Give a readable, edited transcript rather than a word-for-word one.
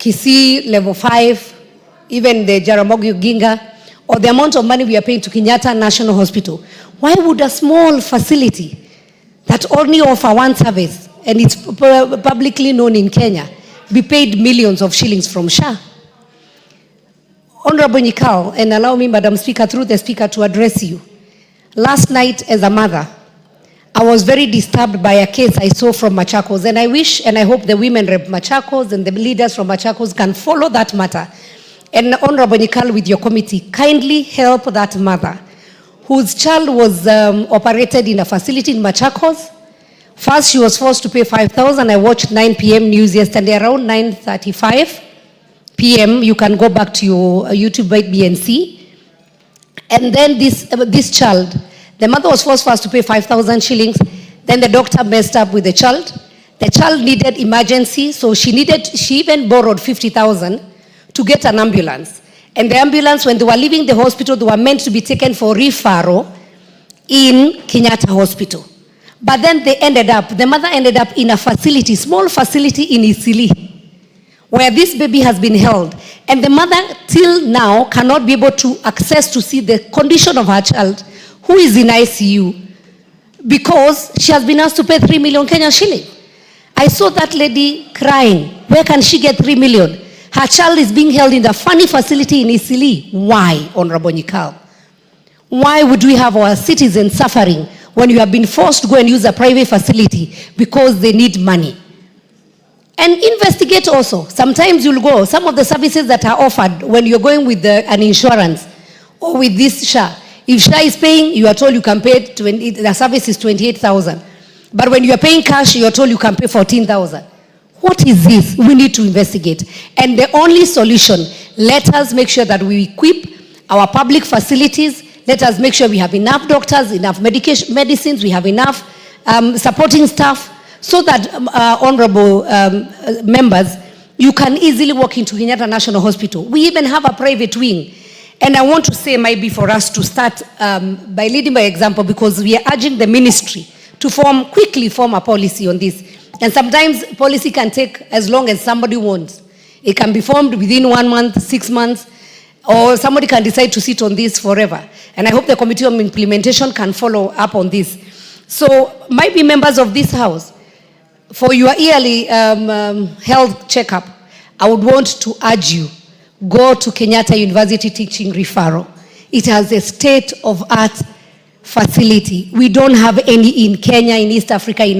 Kisii level 5, even the Jaramogi Oginga, or the amount of money we are paying to Kenyatta National Hospital. Why would a small facility that only offer one service, and it's publicly known in Kenya, be paid millions of shillings from SHA? Honorable Nyikao, and allow me, Madam Speaker, through the Speaker, to address you. Last night, as a mother, I was very disturbed by a case I saw from Machakos, and I wish and I hope the women rep Machakos and the leaders from Machakos can follow that matter. And Honorable Nyikao, with your committee, kindly help that mother whose child was operated in a facility in Machakos. First, she was forced to pay 5,000. I watched 9 p.m. news yesterday, around 9:35 p.m. You can go back to your YouTube BNC. And then this child, the mother was forced first to pay 5,000 shillings. Then the doctor messed up with the child. The child needed emergency, so she even borrowed 50,000 to get an ambulance. And the ambulance, when they were leaving the hospital, they were meant to be taken for referral in Kenyatta Hospital. But then the mother ended up in a facility, small facility in Isili, where this baby has been held. And the mother till now cannot be able to access to see the condition of her child, who is in ICU, because she has been asked to pay 3 million Kenyan shillings. I saw that lady crying. Where can she get 3 million? Her child is being held in the funny facility in Isili. Why, Honorable Nyikao? Why would we have our citizens suffering when you have been forced to go and use a private facility because they need money? And investigate also. Sometimes you'll go, some of the services that are offered when you're going with an insurance or with this SHA. If SHA is paying, you are told you can pay, the service is 28,000. But when you are paying cash, you are told you can pay 14,000. What is this? We need to investigate. And the only solution, let us make sure that we equip our public facilities. Let us make sure we have enough doctors, enough medicines, we have enough supporting staff, so that, honorable members, you can easily walk into Kenyatta National Hospital. We even have a private wing. And I want to say, maybe for us to start by leading by example, because we are urging the ministry to quickly form a policy on this. And sometimes policy can take as long as somebody wants. It can be formed within 1 month, 6 months, or somebody can decide to sit on this forever. And I hope the Committee on Implementation can follow up on this. So, might be members of this House, for your yearly health checkup, I would want to urge you, go to Kenyatta University Teaching Referral. It has a state-of-art facility. We don't have any in Kenya, in East Africa, in